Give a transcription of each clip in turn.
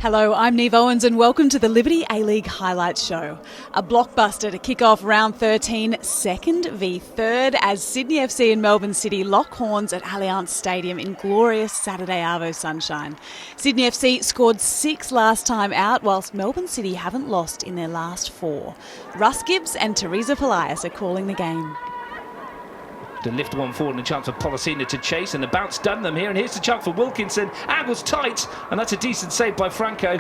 Hello, I'm Neve Owens and welcome to the Liberty A-League Highlights Show. A blockbuster to kick off round 13, 2nd v 3rd, as Sydney FC and Melbourne City lock horns at Allianz Stadium in glorious Saturday Arvo sunshine. Sydney FC scored 6 last time out, whilst Melbourne City haven't lost in their last 4. Russ Gibbs and Teresa Polias are calling the game. To lift one forward and a chance for Policina to chase, and the bounce done them here, and here's the chance for Wilkinson. Angle's tight, and that's a decent save by Franco.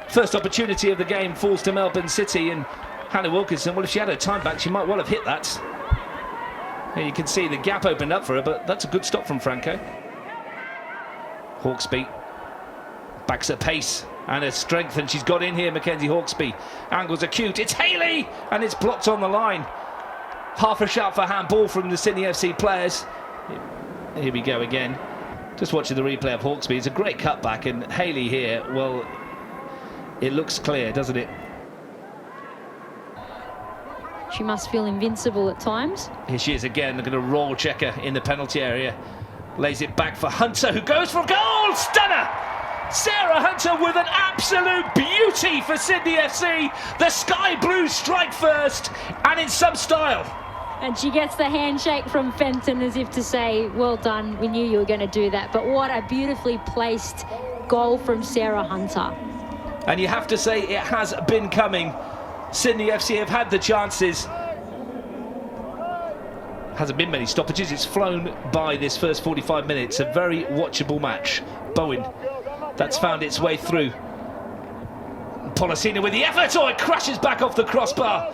First opportunity of the game falls to Melbourne City, and Hannah Wilkinson, well, if she had her time back, she might well have hit that. Here you can see the gap opened up for her, but that's a good stop from Franco. Hawksby backs her pace and her strength, and she's got in here, Mackenzie Hawksby. Angle's acute, it's Haley, and it's blocked on the line. Half a shot for handball from the Sydney FC players. Here we go again. Just watching the replay of Hawksby. It's a great cutback, and Haley here, well, it looks clear, doesn't it? She must feel invincible at times. Here she is again. They're going to roll check her in the penalty area. Lays it back for Hunter, who goes for a goal! Stunner! Sarah Hunter with an absolute beauty for Sydney FC. The sky blue strike first, and in some style. And she gets the handshake from Fenton as if to say, well done, we knew you were going to do that. But what a beautifully placed goal from Sarah Hunter. And you have to say it has been coming. Sydney FC have had the chances. Hasn't been many stoppages. It's flown by this first 45 minutes. A very watchable match. Bowen, that's found its way through. Policina with the effort. Oh, it crashes back off the crossbar.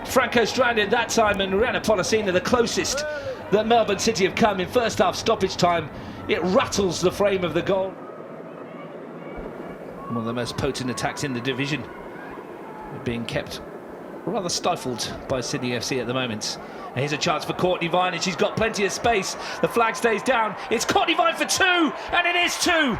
Franco stranded that time, and Rihanna Policina, the closest that Melbourne City have come in first half stoppage time. It rattles the frame of the goal. One of the most potent attacks in the division, being kept rather stifled by Sydney FC at the moment. And here's a chance for Courtney Vine, and she's got plenty of space. The flag stays down. It's Courtney Vine for 2, and it is 2.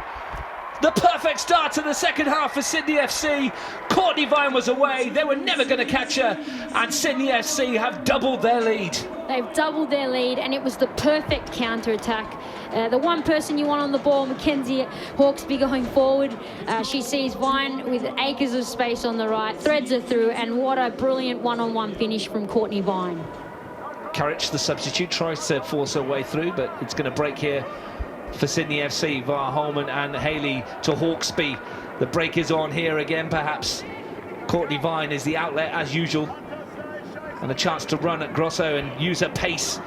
The perfect start to the second half for Sydney FC. Courtney Vine was away. They were never going to catch her, and Sydney FC have doubled their lead. They've doubled their lead, and it was the perfect counter-attack. The one person you want on the ball, Mackenzie Hawksby, going forward. She sees Vine with acres of space on the right, threads her through, and what a brilliant one-on-one finish from Courtney Vine. Courage, the substitute, tries to force her way through, but it's going to break here for Sydney FC via Holman and Haley to Hawksby. The break is on here again, perhaps. Courtney Vine is the outlet as usual, and a chance to run at Grosso and use her pace,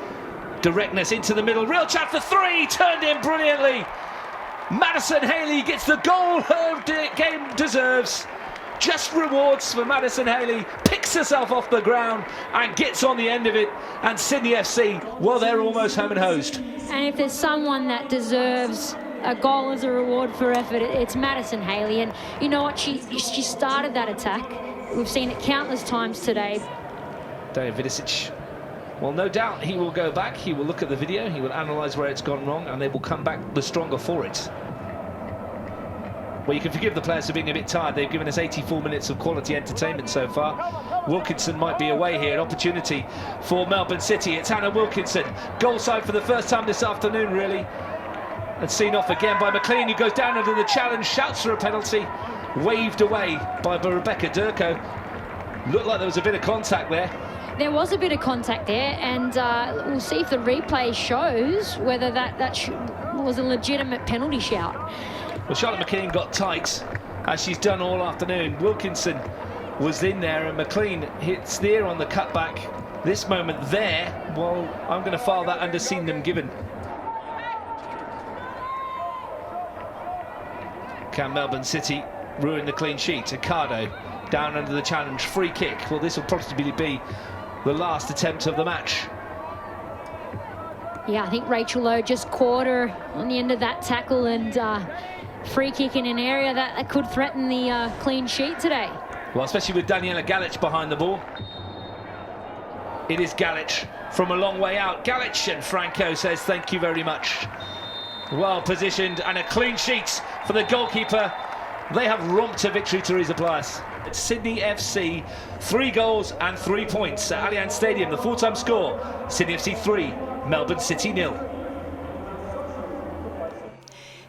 directness into the middle. Real chance for 3, turned in brilliantly. Madison Haley gets the goal her game deserves. Just rewards for Madison Haley, picks herself off the ground and gets on the end of it, and Sydney FC, well, they're almost home and hosed. And if there's someone that deserves a goal as a reward for effort, it's Madison Haley. And you know what, she started that attack. We've seen it countless times today. David Vidicic, well, no doubt he will go back, he will look at the video, he will analyse where it's gone wrong, and they will come back the stronger for it. Well, you can forgive the players for being a bit tired. They've given us 84 minutes of quality entertainment so far. Wilkinson might be away here. An opportunity for Melbourne City. It's Hannah Wilkinson. Goal side for the first time this afternoon, really. And seen off again by McLean, who goes down under the challenge, shouts for a penalty. Waved away by Rebecca Durko. Looked like there was a bit of contact there. There was a bit of contact there, and we'll see if the replay shows whether that was a legitimate penalty shout. Well, Charlotte McKean got tight, as she's done all afternoon. Wilkinson was in there, and McLean hits there on the cutback. This moment there, well, I'm going to file that under seen them given. Can Melbourne City ruin the clean sheet? Accardo down under the challenge, free kick. Well, this will possibly be the last attempt of the match. Yeah, I think Rachel Lowe just caught her on the end of that tackle, and free kick in an area that could threaten the clean sheet today. Well, especially with Daniela Galic behind the ball. It is Galic from a long way out. Galic, and Franco says thank you very much. Well positioned, and a clean sheet for the goalkeeper. They have romped a victory, Teresa Polias. It's Sydney FC, 3 goals and 3 points at Allianz Stadium. The full-time score, Sydney FC 3, Melbourne City 0.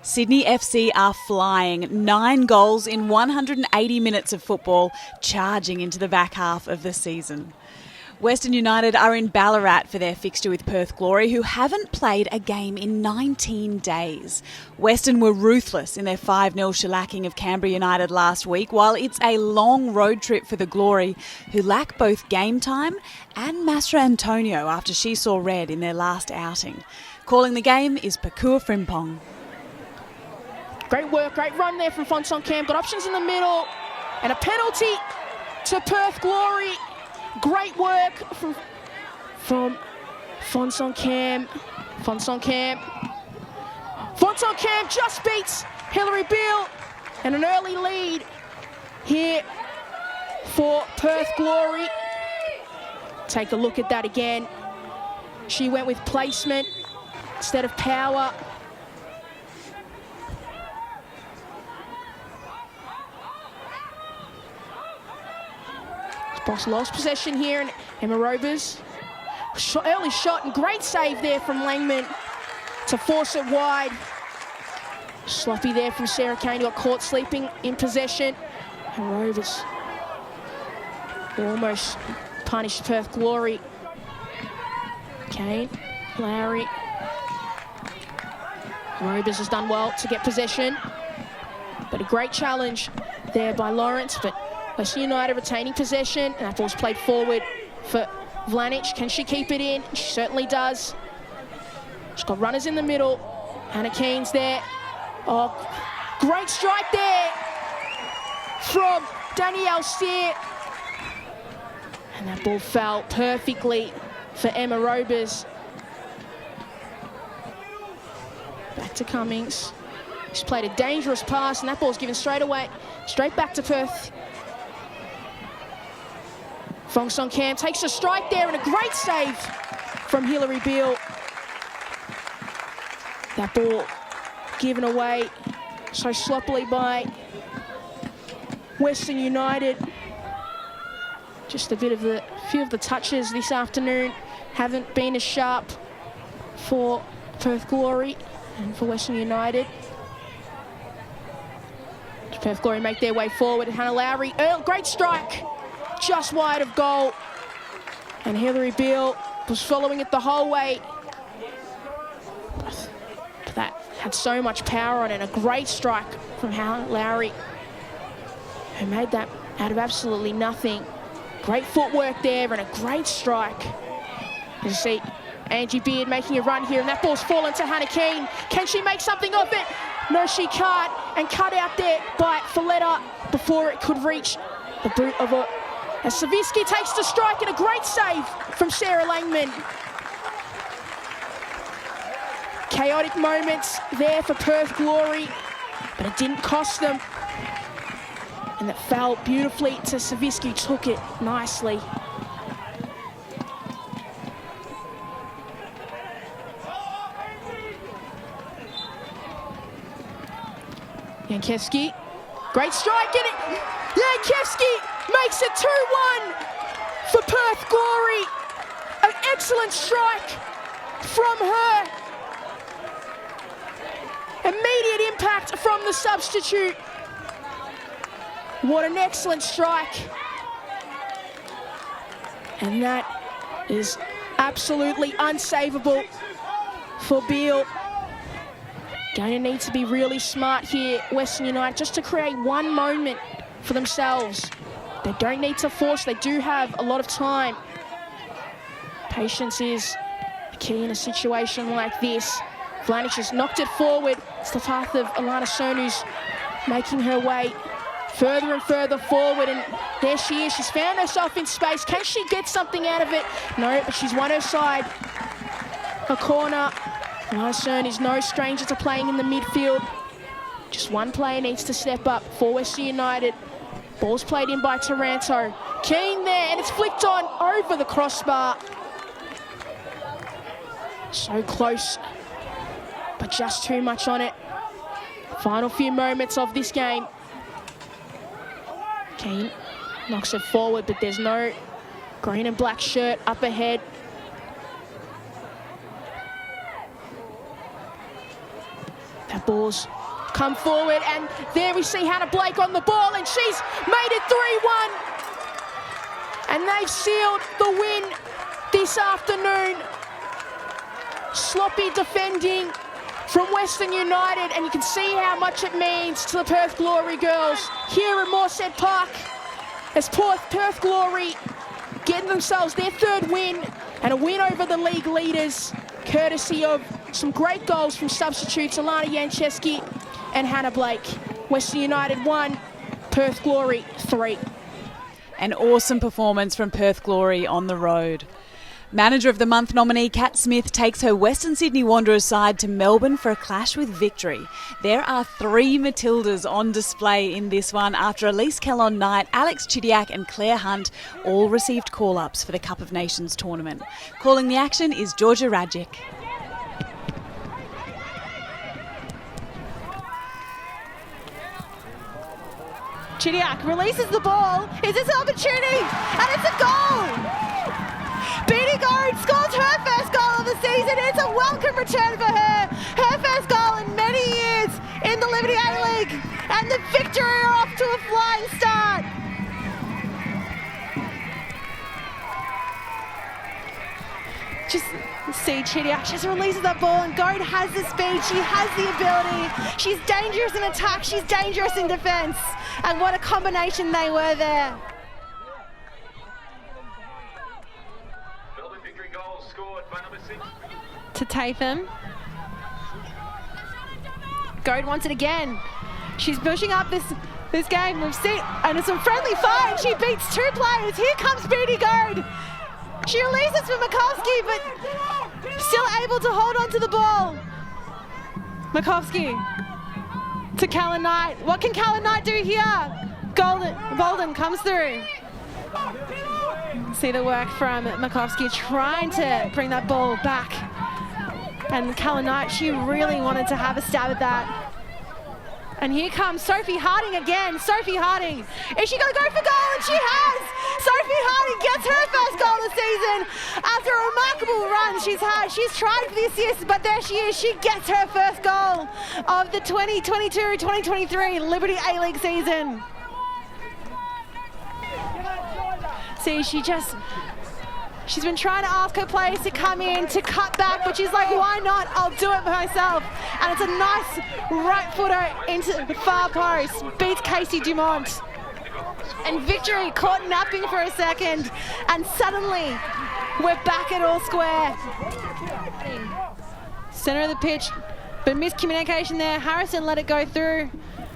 Sydney FC are flying. 9 goals in 180 minutes of football, charging into the back half of the season. Western United are in Ballarat for their fixture with Perth Glory, who haven't played a game in 19 days. Western were ruthless in their 5-0 shellacking of Canberra United last week, while it's a long road trip for the Glory, who lack both game time and Masra Antonio after she saw red in their last outing. Calling the game is Pakua Frimpong. Great work, great run there from Fonsong Cam. Got options in the middle and a penalty to Perth Glory. Great work from Fonsong Cam. Fonsong Cam just beats Hilary Beale, and an early lead here for Perth Glory. Take a look at that again. She went with placement instead of power. Boss lost possession here, and Emma Robers. Early shot and great save there from Langman to force it wide. Sloppy there from Sarah Kane, got caught sleeping in possession. And Robers almost punished Perth Glory. Kane, Lowry. Robers has done well to get possession, but a great challenge there by Lawrence, but Western United retaining possession, and that ball's played forward for Vlanic. Can she keep it in? She certainly does. She's got runners in the middle. Hannah Keen's there. Oh, great strike there from Danielle Steer. And that ball fell perfectly for Emma Robers. Back to Cummings. She's played a dangerous pass, and that ball's given straight back to Perth. Fonsong Cam takes a strike there, and a great save from Hilary Beale. That ball given away so sloppily by Western United. Just a few of the touches this afternoon haven't been as sharp for Perth Glory and for Western United. Perth Glory make their way forward. Hannah Lowry, great strike, just wide of goal. And Hilary Beale was following it the whole way. That had so much power on it, and a great strike from Hannah Lowry, who made that out of absolutely nothing. Great footwork there and a great strike. You see Angie Beard making a run here, and that ball's fallen to Hannah Keane. Can she make something of it? No, she can't, and cut out there by Folletta before it could reach the boot of it. As Saviski takes the strike, and a great save from Sarah Langman. Chaotic moments there for Perth Glory, but it didn't cost them. And that fell beautifully to Saviski, took it nicely. Yankewski, great strike in it. Yankewski makes it 2-1 for Perth Glory. An excellent strike from her. Immediate impact from the substitute. What an excellent strike. And that is absolutely unsavable for Beale. Going to need to be really smart here, Western United, just to create one moment for themselves. They don't need to force, they do have a lot of time. Patience is key in a situation like this. Vlanic has knocked it forward. It's the path of Alana Sonu's making her way further and further forward, and there she is. She's found herself in space. Can she get something out of it? No, but she's won her side. Her corner. Alana Sonu is no stranger to playing in the midfield. Just one player needs to step up for Western United. Ball's played in by Taranto. Keane there, and it's flicked on over the crossbar. So close, but just too much on it. Final few moments of this game. Keane knocks it forward, but there's no green and black shirt up ahead. That ball's come forward, and there we see Hannah Blake on the ball, and she's made it 3-1. And they've sealed the win this afternoon. Sloppy defending from Western United, and you can see how much it means to the Perth Glory girls here at Morshead Park, as Perth Glory getting themselves their third win and a win over the league leaders, courtesy of some great goals from substitutes Alana Yancheski and Hannah Blake. Western United 1, Perth Glory 3. An awesome performance from Perth Glory on the road. Manager of the Month nominee Kat Smith takes her Western Sydney Wanderers side to Melbourne for a clash with victory. There are 3 Matildas on display in this one after Elise Kellon-Knight, Alex Chidiac and Claire Hunt all received call-ups for the Cup of Nations tournament. Calling the action is Georgia Radjic. Chidiac releases the ball. Is this an opportunity? And it's a goal! Beatty Gode scores her first goal of the season. It's a welcome return for her. Her first goal in many years in the Liberty A-League. And the victory are off to a flying start. Just see Chidiac just releases that ball, and Gode has the speed, she has the ability. She's dangerous in attack, she's dangerous in defence. And what a combination they were there. To Tatham. Gode wants it again. She's pushing up this game. We've seen, and it's a friendly fire, and she beats 2 players. Here comes Beatty Gode. She releases for Makovsky, but still able to hold on to the ball. Makovsky to Kellon-Knight. What can Kellon-Knight do here? Bolden comes through. See the work from Makovsky trying to bring that ball back. And Kellon-Knight, she really wanted to have a stab at that. And here comes Sophie Harding again. Sophie Harding. Is she going to go for goal? And she has. Sophie Harding gets her first goal of the season after a remarkable run she's had. She's tried for the assist, but there she is. She gets her first goal of the 2022-2023 Liberty A-League season. See, she's been trying to ask her players to come in, to cut back, but she's like, why not? I'll do it myself. And it's a nice right footer into the far post. Beats Casey Dumont. And Victory caught napping for a second. And suddenly, we're back at all square. Center of the pitch, but miscommunication there. Harrison let it go through.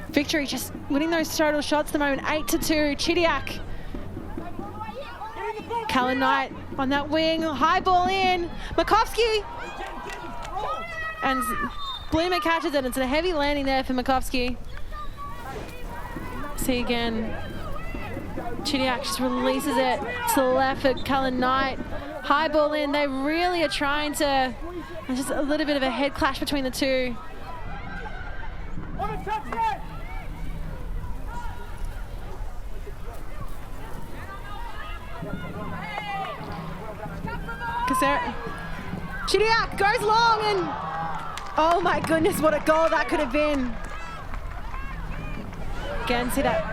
Victory just winning those total shots at the moment, 8-2. Chidiac. Kellon-Knight on that wing, high ball in, Makovsky, and Bloomer catches it. It's a heavy landing there for Makovsky. See again, Chidiac just releases it to the left for Kellon-Knight. High ball in, they really are trying to, just a little bit of a head clash between the two. Chidiac goes long, and oh my goodness, what a goal that could have been. Again, see that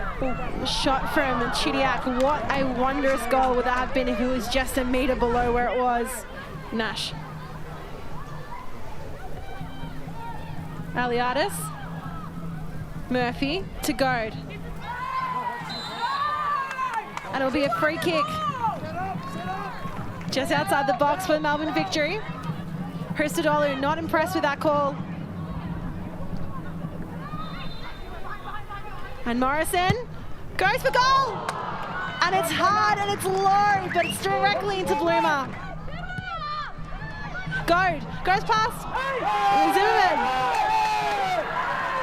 shot from Chidiac. What a wondrous goal would that have been if it was just a metre below where it was. Nash. Aliadis. Murphy to Gode. And it'll be a free kick. Just outside the box for Melbourne Victory. Christodoulou not impressed with that call. And Morrison goes for goal. And it's hard and it's low, but it's directly into Bloomer. Gode goes past Zimmerman.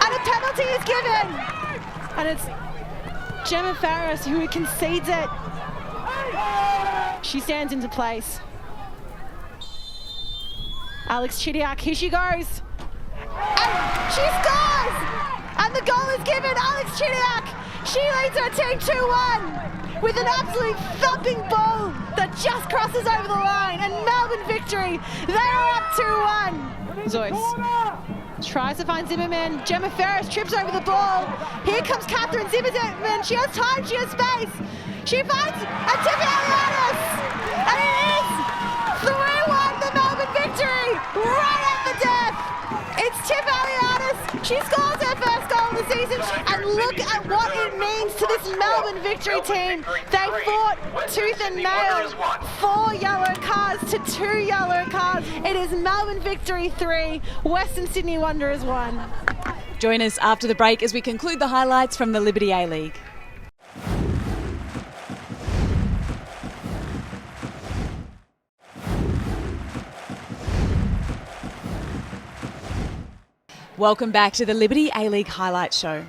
And a penalty is given. And it's Gemma Farris who concedes it. She stands into place. Alex Chidiac, here she goes. And she scores! And the goal is given. Alex Chidiac, she leads her team 2-1 with an absolute thumping ball that just crosses over the line. And Melbourne Victory, they are up 2-1. Zoyce. Tries to find Zimmerman. Gemma Ferris trips over the ball. Here comes Catherine Zimmerman. She has time, she has space. She finds a Tiffy Alianis. And it is 3-1 the Melbourne victory. Right at the death. It's Tiff Alianis. She scores her first goal of the season. And look at what it means to this Melbourne victory team. They fought tooth and nail. 4 yellow cards to 2 yellow cards. It is Melbourne victory 3, Western Sydney Wanderers 1. Join us after the break as we conclude the highlights from the Liberty A-League. Welcome back to the Liberty A-League Highlight Show.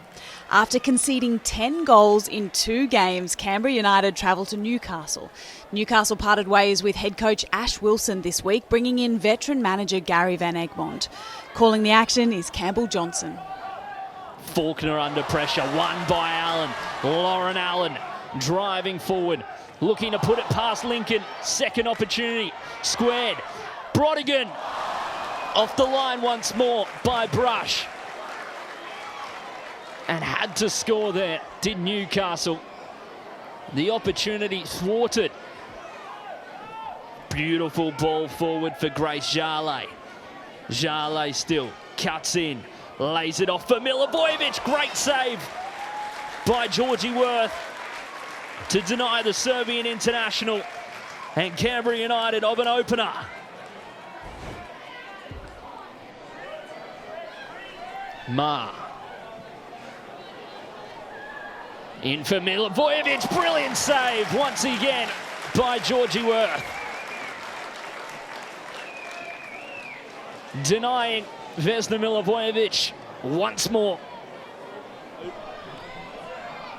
After conceding 10 goals in 2 games, Canberra United travelled to Newcastle. Newcastle parted ways with head coach Ash Wilson this week, bringing in veteran manager Gary Van Egmond. Calling the action is Campbell Johnson. Faulkner under pressure, won by Allen. Lauren Allen driving forward, looking to put it past Lincoln. Second opportunity, squared. Brodigan off the line once more by Brush. And had to score there, did Newcastle. The opportunity thwarted. Beautiful ball forward for Grace Jarley. Jarley still cuts in, lays it off for Milivojevic. Great save by Georgie Worth to deny the Serbian international. And Canberra United of an opener. Ma. In for Milivojevic, brilliant save once again by Georgie Worth. Denying Vesna Milivojevic once more.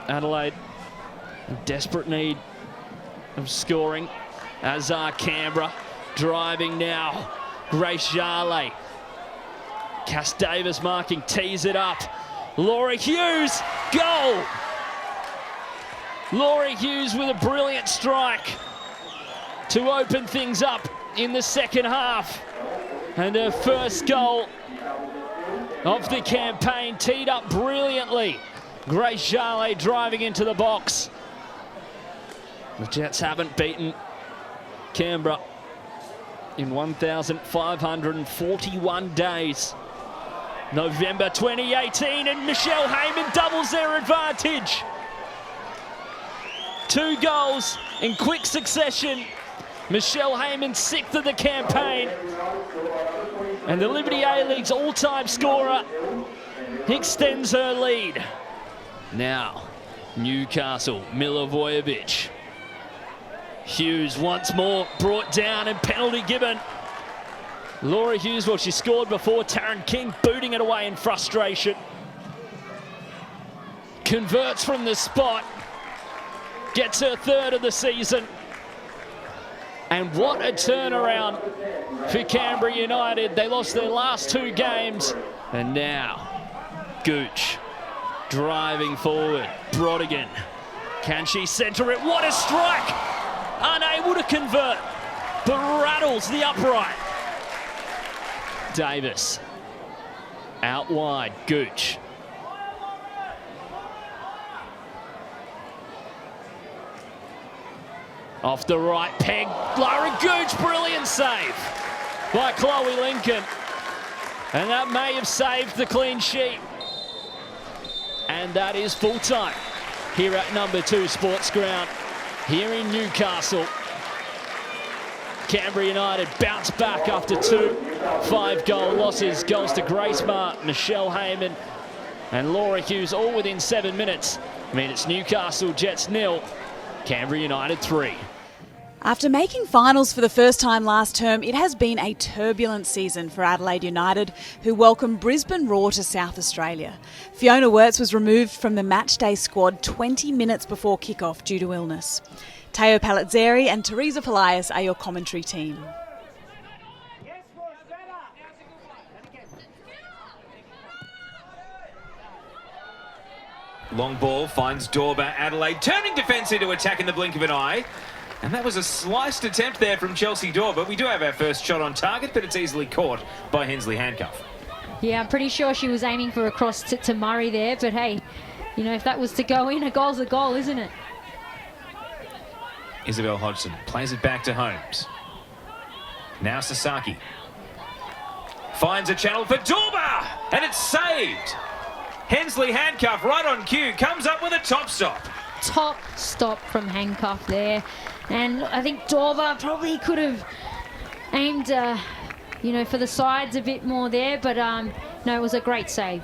Adelaide in desperate need of scoring, as are Canberra. Driving now, Grace Jarley. Cass Davis marking, tees it up. Laurie Hughes, goal! Laurie Hughes with a brilliant strike to open things up in the second half. And her first goal of the campaign, teed up brilliantly. Grace Jarley driving into the box. The Jets haven't beaten Canberra in 1,541 days. November 2018, and Michelle Heyman doubles their advantage. 2 goals in quick succession. Michelle Heyman, 6th of the campaign. And the Liberty A-League's all-time scorer extends her lead. Now, Newcastle, Milivojevic. Hughes once more brought down and penalty given. Laura Hughes, well, she scored before. Taryn King booting it away in frustration. Converts from the spot. Gets her 3rd of the season. And what a turnaround for Canberra United. They lost their last 2 games. And now, Gooch driving forward. Brodigan. Can she centre it? What a strike! Unable to convert, but rattles the upright. Davis. Out wide, Gooch. Off the right peg, Lara Gooch, brilliant save by Chloe Lincoln. And that may have saved the clean sheet. And that is full time here at number 2 Sports Ground, here in Newcastle. Canberra United bounce back after 2 5-goal losses. Goals to Grace Mark, Michelle Heyman and Laura Hughes, all within 7 minutes. I mean, it's Newcastle Jets 0, Canberra United 3. After making finals for the first time last term, it has been a turbulent season for Adelaide United, who welcomed Brisbane Roar to South Australia. Fiona Wirtz was removed from the matchday squad 20 minutes before kickoff due to illness. Teo Palazzeri and Teresa Polias are your commentary team. Long ball finds Dorba. Adelaide turning defence into attack in the blink of an eye. And that was a sliced attempt there from Chelsea Dorba. We do have our first shot on target, but it's easily caught by Hensley Handcuff. Yeah, I'm pretty sure she was aiming for a cross to Murray there, but hey, you know, if that was to go in, a goal's a goal, isn't it? Isabel Hodgson plays it back to Holmes. Now Sasaki finds a channel for Dorba, and it's saved. Hensley Handcuff right on cue, comes up with a top stop. Top stop from Handcuff there. And I think Dorba probably could have aimed, you know, for the sides a bit more there, but no, it was a great save.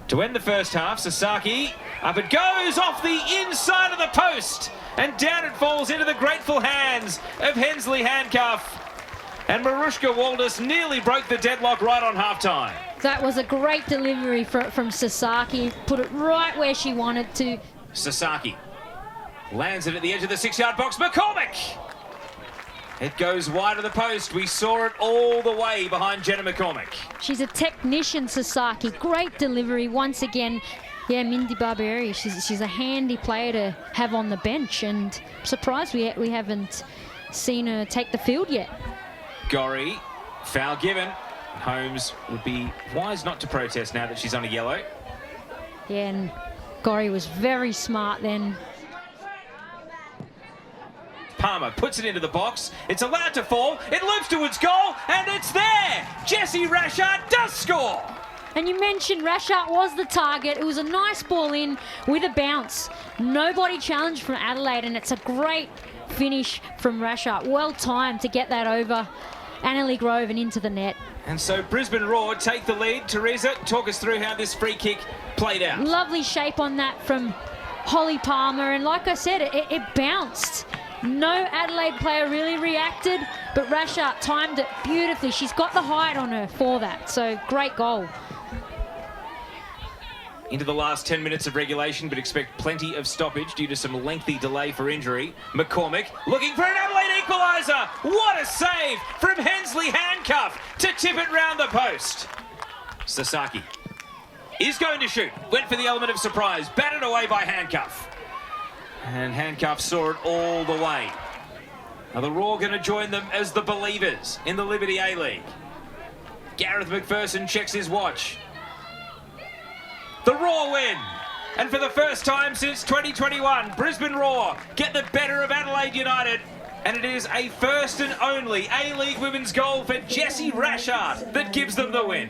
To end the first half, Sasaki, up it goes off the inside of the post, and down it falls into the grateful hands of Hensley Handcuff. And Marushka Waldus nearly broke the deadlock right on halftime. That was a great delivery from Sasaki. Put it right where she wanted to. Sasaki lands it at the edge of the 6-yard box. McCormick! It goes wide of the post. We saw it all the way behind Jenna McCormick. She's a technician, Sasaki. Great delivery once again. Yeah, Mindy Barberi, she's a handy player to have on the bench, and I'm surprised we haven't seen her take the field yet. Gorry, foul given. Holmes would be wise not to protest now that she's on a yellow. Yeah, and Gorry was very smart then. Palmer puts it into the box. It's allowed to fall. It loops towards goal, and it's there. Jessie Rashard does score. And you mentioned Rashard was the target. It was a nice ball in with a bounce. Nobody challenged from Adelaide, and it's a great finish from Rashard. Well timed to get that over Annalie Grove and into the net. And so Brisbane Roar take the lead. Teresa, talk us through how this free kick played out. Lovely shape on that from Holly Palmer, and like I said, it bounced. No Adelaide player really reacted, but Rashard timed it beautifully. She's got the height on her for that, so great goal. Into the last 10 minutes of regulation, but expect plenty of stoppage due to some lengthy delay for injury. McCormick looking for an Adelaide equaliser. What a save from Hensley Handcuff to tip it round the post. Sasaki is going to shoot. Went for the element of surprise. Batted away by Handcuff. And Handcuff saw it all the way. Now the Raw going to join them as the believers in the Liberty A-League. Gareth McPherson checks his watch. The Raw win, and for the first time since 2021, Brisbane Raw get the better of Adelaide United, and it is a first and only A-League women's goal for Jessie Rashard that gives them the win.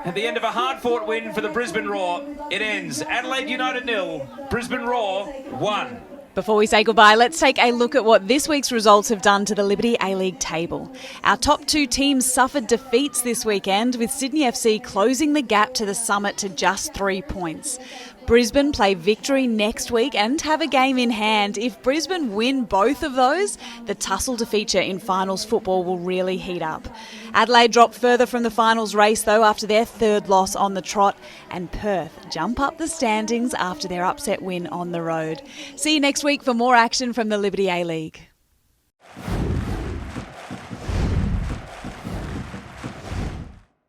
At the end of a hard-fought win for the Brisbane Raw, it ends Adelaide United 0, Brisbane Raw 1. Before we say goodbye, let's take a look at what this week's results have done to the Liberty A-League table. Our top two teams suffered defeats this weekend, with Sydney FC closing the gap to the summit to just 3 points. Brisbane play Victory next week and have a game in hand. If Brisbane win both of those, the tussle to feature in finals football will really heat up. Adelaide drop further from the finals race though after their third loss on the trot, and Perth jump up the standings after their upset win on the road. See you next week for more action from the Liberty A-League.